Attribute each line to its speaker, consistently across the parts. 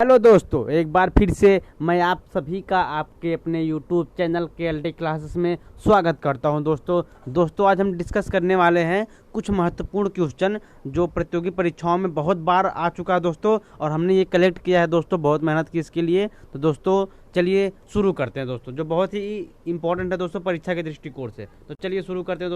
Speaker 1: Hello दोस्तों, एक बार फिर से मैं आप सभी का आपके अपने YouTube चैनल KLD क्लासेस में स्वागत करता हूं। दोस्तों आज हम डिस्कस करने वाले हैं कुछ महत्वपूर्ण क्वेश्चन जो प्रतियोगी परीक्षाओं में बहुत बार आ चुका है दोस्तों, और हमने ये कलेक्ट किया है दोस्तों, बहुत मेहनत की इसके लिए। तो दोस्तों चलिए शुरू करते हैं दोस्तों, जो बहुत ही इंपॉर्टेंट है दोस्तों परीक्षा के दृष्टिकोण से। तो चलिए शुरू करते हैं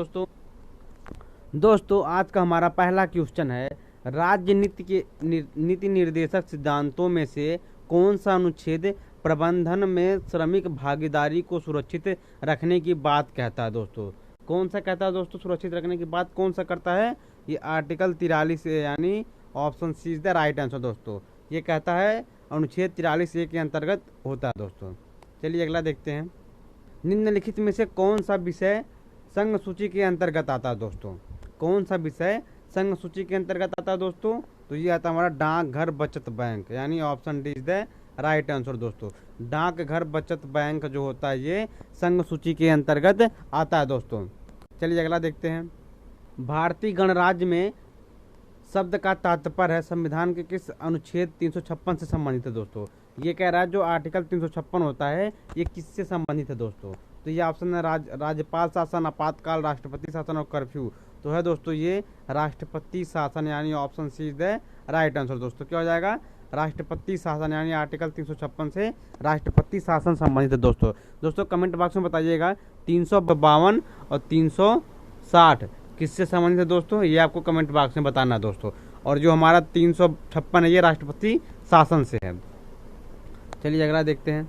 Speaker 1: दोस्तों आज का हमारा पहला क्वेश्चन है, राज्य नीति निर्देशक सिद्धांतों में से कौन सा अनुच्छेद प्रबंधन में श्रमिक भागीदारी को सुरक्षित रखने की बात कहता है दोस्तों? कौन सा कहता है दोस्तों सुरक्षित रखने की बात कौन सा करता है? ये आर्टिकल 43 यानी option C is the right answer दोस्तों। ये कहता है अनुच्छेद 43A के अंतर्गत होता है दोस्तों। चलिए अगला देखते हैं, निम्नलिखित में से कौन सा विषय संघ सूची के अंतर्गत आता है दोस्तों? कौन सा विषय संघ सूची के अंतर्गत आता है दोस्तों? तो ये आता है हमारा डाकघर बचत बैंक, यानी option D is the right answer दोस्तों। डाकघर बचत बैंक जो होता है ये संघ सूची के अंतर्गत आता है दोस्तों। चलिए अगला देखते हैं, भारतीय गणराज्य में शब्द का तात्पर्य है संविधान के किस अनुच्छेद 356 से संबंधित है दोस्तों? ये कह रहा है जो आर्टिकल 356 होता है ये किससे संबंधित है दोस्तों? तो ये ऑप्शन है राज्यपाल शासन, आपातकाल, राष्ट्रपति शासन और कर्फ्यू। तो है दोस्तों ये राष्ट्रपति शासन, यानी option C is the right answer दोस्तों। क्या हो जाएगा? राष्ट्रपति शासन, यानी आर्टिकल 356 से राष्ट्रपति शासन संबंधित है दोस्तों कमेंट बॉक्स में बताइएगा 352 और 360 किससे संबंधित है दोस्तों, ये आपको कमेंट बॉक्स में बताना है दोस्तों। और जो हमारा 356 है ये राष्ट्रपति शासन से है। चलिए अगला देखते हैं,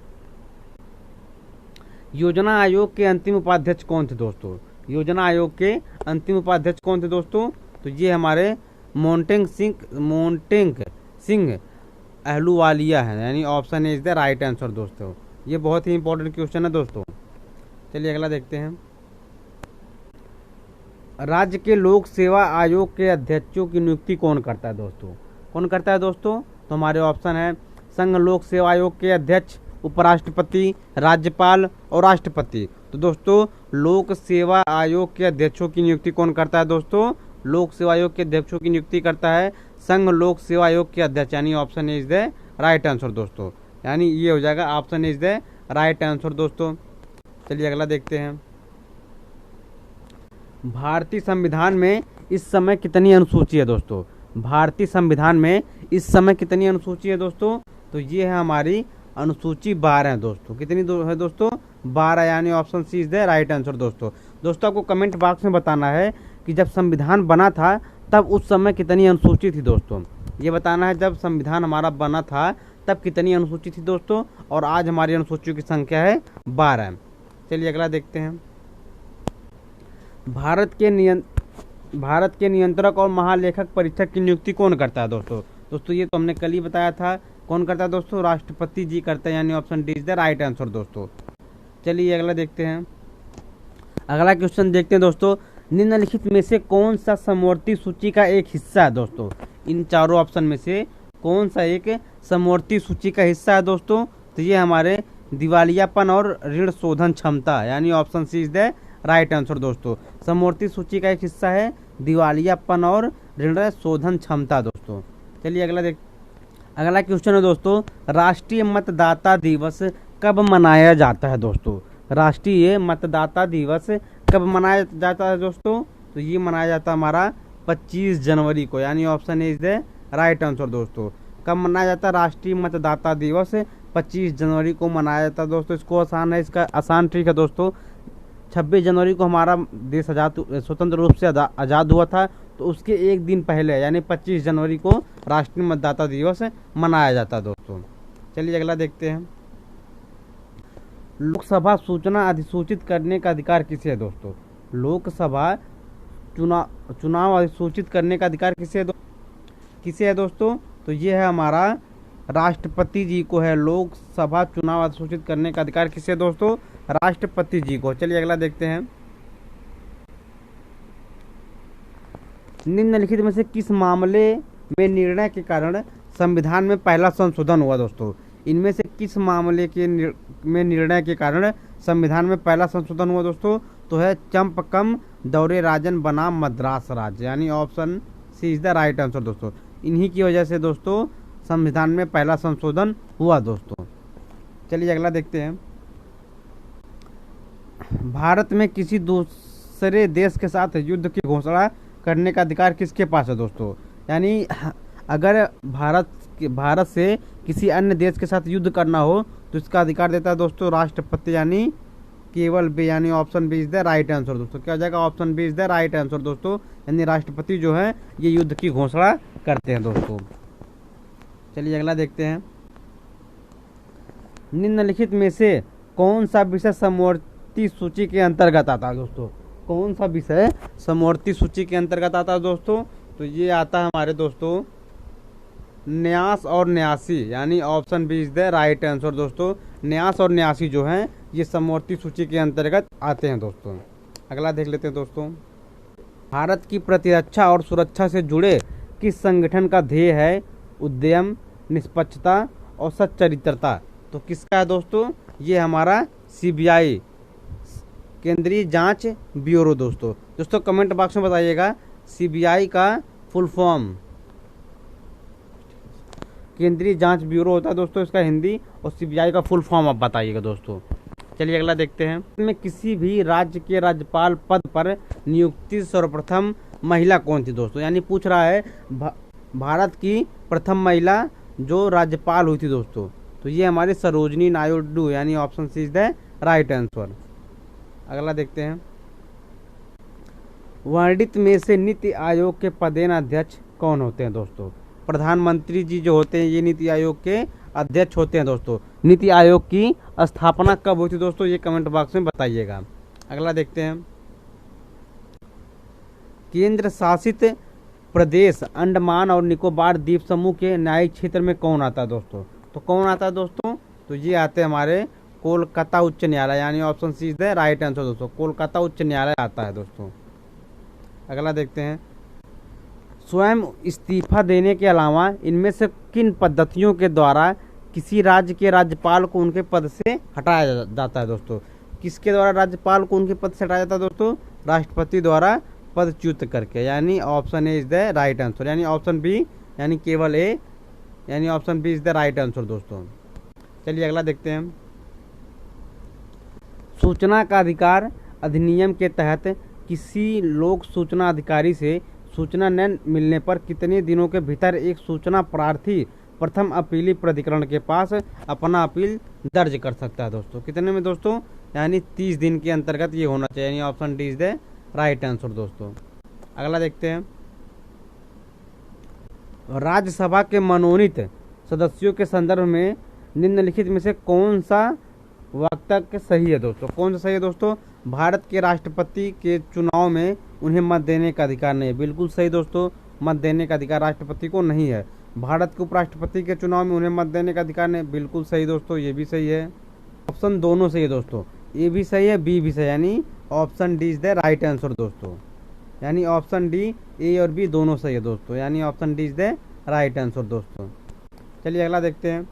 Speaker 1: योजना आयोग के अंतिम उपाध्यक्ष कौन थे दोस्तों? योजना आयोग के अंतिम उपाध्यक्ष कौन थे दोस्तों? तो ये हमारे मोन्टेंग सिंह अहलूवालिया है, यानी option A is the right answer दोस्तों। ये बहुत ही इंपॉर्टेंट क्वेश्चन है दोस्तों। चलिए अगला देखते हैं, राज्य के लोक सेवा आयोग के अध्यक्षों की नियुक्ति कौन करता है दोस्तों? कौन करता है दोस्तों? तो हमारे ऑप्शन है संघ लोक सेवा आयोग के अध्यक्ष, उपराष्ट्रपति, राज्यपाल और राष्ट्रपति। तो दोस्तों लोक सेवा आयोग के अध्यक्षों की नियुक्ति कौन करता है दोस्तों? लोक सेवा आयोग के अध्यक्षों की नियुक्ति करता है संघ लोक सेवा आयोग के अध्यक्ष, यानी option A is the right answer दोस्तों। यानी ये हो जाएगा option A is the right answer दोस्तों। चलिए अगला देखते हैं, भारतीय संविधान में इस समय कितनी अनुसूची है दोस्तों? भारतीय संविधान में इस समय कितनी अनुसूची है दोस्तों? तो ये है हमारी अनुसूची 12 है दोस्तों। कितनी है दोस्तों? 12, यानी option C is the right answer दोस्तों आपको कमेंट बॉक्स में बताना है कि जब संविधान बना था तब उस समय कितनी अनुसूची थी दोस्तों। ये बताना है जब संविधान हमारा बना था तब कितनी अनुसूची थी दोस्तों, और आज हमारी अनुसूचियों की संख्या है 12। चलिए अगला देखते हैं, भारत के नियंत्रक और महालेखक परीक्षक की नियुक्ति कौन करता है दोस्तों ये तो हमने कल ही बताया था। कौन करता है दोस्तों? राष्ट्रपति जी करते हैं, यानी option D is the right answer दोस्तों। चलिए अगला देखते हैं, अगला क्वेश्चन देखते हैं दोस्तों, निम्नलिखित में से कौन सा समवर्ती सूची का एक हिस्सा है दोस्तों? इन चारों ऑप्शन में से कौन सा एक समवर्ती सूची का हिस्सा है दोस्तों? तो ये हमारे दिवालियापन और ऋण शोधन क्षमता, यानी option C is the right answer दोस्तों। समवर्ती सूची का एक हिस्सा है दिवालियापन और ऋण शोधन क्षमता दोस्तों। चलिए अगला क्वेश्चन है दोस्तों, राष्ट्रीय मतदाता दिवस कब मनाया जाता है दोस्तों? राष्ट्रीय मतदाता दिवस कब मनाया जाता है दोस्तों? तो ये मनाया जाता है हमारा 25 जनवरी को, यानी option A is the right answer दोस्तों। कब मनाया जाता है राष्ट्रीय मतदाता दिवस? 25 जनवरी को मनाया जाता है दोस्तों। इसको आसान है, इसका आसान ट्रिक है दोस्तों। 26 जनवरी को हमारा देश स्वतंत्र रूप से आज़ाद हुआ था, तो उसके एक दिन पहले यानी 25 जनवरी को राष्ट्रीय मतदाता दिवस मनाया जाता है दोस्तों। चलिए अगला देखते हैं, लोकसभा सूचना अधिसूचित करने का अधिकार किसे है दोस्तों? लोकसभा चुनाव अधिसूचित करने का अधिकार किसे है दोस्तों? तो ये है हमारा राष्ट्रपति जी को है। लोकसभा चुनाव अधिसूचित करने का अधिकार किसे है दोस्तों? राष्ट्रपति जी को। चलिए अगला देखते हैं, निम्नलिखित में से किस मामले में निर्णय के कारण संविधान में पहला संशोधन हुआ दोस्तों? इनमें से किस मामले में निर्णय के कारण संविधान में पहला संशोधन हुआ दोस्तों? तो है चंपकम दौरे राजन बनाम मद्रास राज्य, यानी option C is the right answer दोस्तों। इन्हीं की वजह से दोस्तों संविधान में पहला संशोधन हुआ दोस्तों। चलिए अगला देखते हैं। भारत में किसी दूसरे देश के साथ युद्ध की घोषणा करने का अधिकार किसके पास है दोस्तों? यानी अगर भारत से किसी अन्य देश के साथ युद्ध करना हो तो इसका अधिकार देता है दोस्तों राष्ट्रपति, यानी केवल बी, यानी option B is the right answer दोस्तों। क्या हो जाएगा? Option B is the right answer दोस्तों, यानी राष्ट्रपति जो है ये युद्ध की घोषणा करते हैं दोस्तों। चलिए अगला देखते हैं। निम्नलिखित में से कौन सा विषय समवर्ती सूची के अंतर्गत आता है दोस्तों? कौन सा विषय समवर्ती सूची के अंतर्गत आता है दोस्तों? तो ये आता है हमारे दोस्तों न्यास और न्यासी, यानी option B is the right answer दोस्तों। न्यास और न्यासी जो हैं ये समवर्ती सूची के अंतर्गत आते हैं दोस्तों। अगला देख लेते हैं दोस्तों। भारत की प्रतिरक्षा और सुरक्षा से जुड़े किस संगठन का ध्येय है उद्यम, निष्पक्षता और सच्चरित्रता? तो किसका है दोस्तों? ये हमारा सीबीआई, केंद्रीय जांच ब्यूरो दोस्तों। दोस्तों कमेंट बॉक्स में बताइएगा सीबीआई का फुल फॉर्म। केंद्रीय जांच ब्यूरो होता है दोस्तों इसका हिंदी, और सीबीआई का फुल फॉर्म आप बताइएगा दोस्तों। चलिए अगला देखते हैं। में किसी भी राज्य के राज्यपाल पद पर नियुक्ति सर्वप्रथम महिला कौन थी दोस्तों? यानी पूछ रहा है भारत की प्रथम महिला जो राज्यपाल हुई थी दोस्तों, तो ये हमारी सरोजनी नायडू, यानी option C is the right answer. अगला देखते हैं। वर्णित में से नीति आयोग के पदेन अध्यक्ष कौन होते हैं दोस्तों? प्रधानमंत्री जी जो होते हैं ये नीति आयोग के अध्यक्ष होते हैं दोस्तों। नीति आयोग की स्थापना कब हुई थी दोस्तों? ये कमेंट बॉक्स में बताइएगा। अगला देखते हैं। केंद्र शासित प्रदेश अंडमान और निकोबार द्वीप समूह के न्यायिक क्षेत्र में कौन आता है दोस्तों? तो कौन आता है दोस्तों? तो ये आते हैं हमारे कोलकाता उच्च न्यायालय, यानी option C is the right answer दोस्तों। कोलकाता उच्च न्यायालय आता है दोस्तों। अगला देखते हैं। स्वयं इस्तीफा देने के अलावा इनमें से किन पद्धतियों के द्वारा किसी राज्य के राज्यपाल को उनके पद से हटाया जाता है दोस्तों? किसके द्वारा राज्यपाल को उनके पद से हटाया जाता है दोस्तों? राष्ट्रपति द्वारा पदच्युत करके, यानी option A is the right answer, यानी ऑप्शन बी, यानी केवल ए, यानी option B is the right answer दोस्तों। चलिए अगला देखते हैं। सूचना का अधिकार अधिनियम के तहत किसी लोक सूचना अधिकारी से सूचना न मिलने पर कितने दिनों के भीतर एक सूचना प्रार्थी प्रथम अपीली प्राधिकरण के पास अपना अपील दर्ज कर सकता है दोस्तों? कितने में दोस्तों? यानी 30 दिन के अंतर्गत ये होना चाहिए, यानी option D is the right answer दोस्तों। अगला देखते हैं। राज्यसभा के मनोनीत सदस्यों के संदर्भ में निम्नलिखित में से कौन सा वाक्य सही है दोस्तों? कौन सा सही है दोस्तों? भारत के राष्ट्रपति के चुनाव में उन्हें मत देने का अधिकार नहीं है। बिल्कुल सही दोस्तों, मत देने का अधिकार राष्ट्रपति को नहीं है। भारत के उपराष्ट्रपति के चुनाव में उन्हें मत देने का अधिकार नहीं, बिल्कुल सही दोस्तों, ये भी सही है। ऑप्शन दोनों सही है दोस्तों, ए भी सही है, बी भी सही है, यानी option D is the right answer दोस्तों। यानी ऑप्शन डी, ए और बी दोनों सही है दोस्तों, यानी option D is the right answer दोस्तों। चलिए अगला देखते हैं।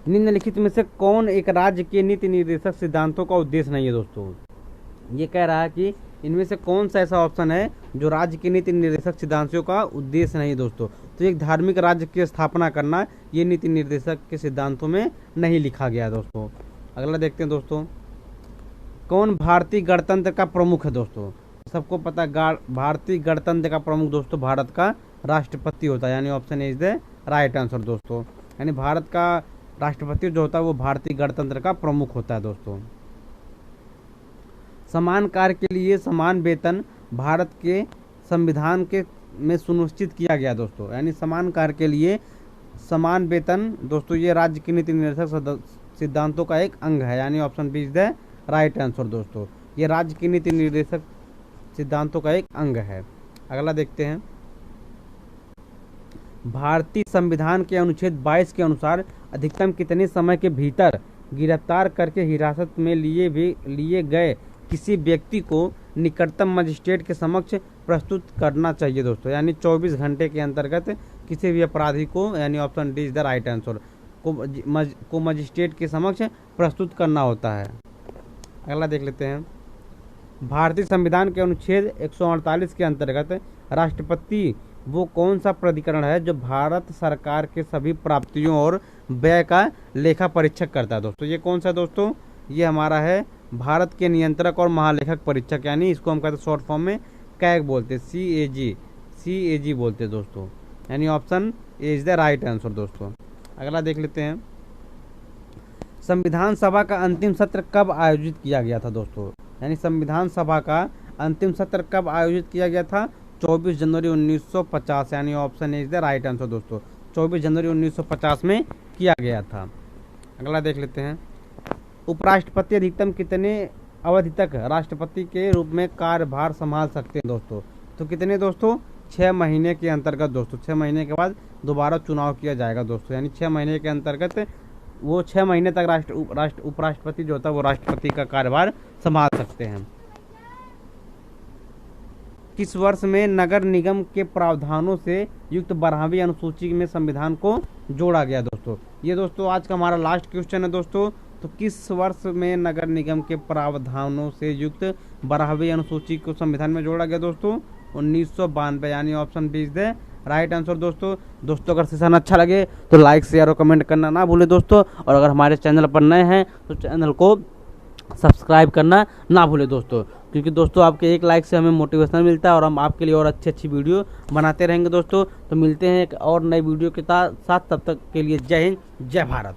Speaker 1: निम्नलिखित में से कौन एक राज्य के नीति निर्देशक सिद्धांतों का उद्देश्य नहीं है दोस्तों? ये कह रहा है कि इनमें से कौन सा ऐसा ऑप्शन है जो राज्य के नीति निर्देशक सिद्धांतों का उद्देश्य नहीं है दोस्तों? तो एक धार्मिक राज्य की स्थापना करना ये नीति निर्देशक के सिद्धांतों में नहीं लिखा गया दोस्तों। अगला देखते हैं दोस्तों। कौन भारतीय गणतंत्र का प्रमुख है दोस्तों? सबको पता है भारतीय गणतंत्र का प्रमुख दोस्तों भारत का राष्ट्रपति होता है, यानी option A is the right answer दोस्तों। यानी भारत का राष्ट्रपति जो होता है वो भारतीय गणतंत्र का प्रमुख होता है दोस्तों। समान कार्य के लिए समान वेतन भारत के संविधान के में सुनिश्चित किया गया दोस्तों, यानी समान कार्य के लिए समान वेतन दोस्तों ये राज्य की नीति निर्देशक सिद्धांतों का एक अंग है, यानी option B is the right answer दोस्तों। ये राज्य की नीति निर्देशक सिद्धांतों का एक अंग है। अगला देखते हैं। भारतीय संविधान के अनुच्छेद 22 के अनुसार अधिकतम कितने समय के भीतर गिरफ्तार करके हिरासत में लिए गए किसी व्यक्ति को निकटतम मजिस्ट्रेट के समक्ष प्रस्तुत करना चाहिए दोस्तों? यानी 24 घंटे के अंतर्गत किसी भी अपराधी को, यानी option D is the right answer, को मजिस्ट्रेट के समक्ष प्रस्तुत करना होता है। अगला देख लेते हैं। भारतीय संविधान के अनुच्छेद 148 के अंतर्गत राष्ट्रपति वो कौन सा प्राधिकरण है जो भारत सरकार के सभी प्राप्तियों और व्यय का लेखा परीक्षक करता है दोस्तों? ये कौन सा दोस्तों? ये हमारा है भारत के नियंत्रक और महालेखक परीक्षक, यानी इसको हम कहते हैं शॉर्ट फॉर्म में कैग बोलते हैं, CAG बोलते हैं दोस्तों, यानी option A is the right answer दोस्तों। अगला देख लेते हैं, संविधान सभा का अंतिम सत्र कब आयोजित किया गया था दोस्तों? यानी संविधान सभा का अंतिम सत्र कब आयोजित किया गया था? 24 जनवरी 1950, यानी option A is the right answer दोस्तों। 24 जनवरी 1950 में किया गया था। अगला देख लेते हैं, उपराष्ट्रपति अधिकतम कितने अवधि तक राष्ट्रपति के रूप में कार्यभार संभाल सकते हैं दोस्तों? तो कितने दोस्तों? 6 महीने के अंतर्गत दोस्तों। 6 महीने के बाद दोबारा चुनाव किया जाएगा दोस्तों, यानी 6 महीने के अंतर्गत वो 6 महीने तक उपराष्ट्रपति जो होता है वो राष्ट्रपति का कार्यभार संभाल सकते हैं। किस वर्ष में नगर निगम के प्रावधानों से युक्त 12वीं अनुसूची में संविधान को जोड़ा गया दोस्तों? ये दोस्तों आज का हमारा लास्ट क्वेश्चन है दोस्तों। तो किस वर्ष में नगर निगम के प्रावधानों से युक्त 12वीं अनुसूची को संविधान में जोड़ा गया दोस्तों? 1992, यानी option B is the right answer दोस्तों। अगर सेशन अच्छा लगे तो लाइक शेयर और कमेंट करना ना भूले दोस्तों, और अगर हमारे चैनल पर नए हैं तो चैनल को सब्सक्राइब करना ना भूले दोस्तों, क्योंकि दोस्तों आपके एक लाइक से हमें मोटिवेशन मिलता है और हम आपके लिए और अच्छी वीडियो बनाते रहेंगे दोस्तों। तो मिलते हैं एक और नई वीडियो के साथ, तब तक के लिए जय हिंद, जय भारत।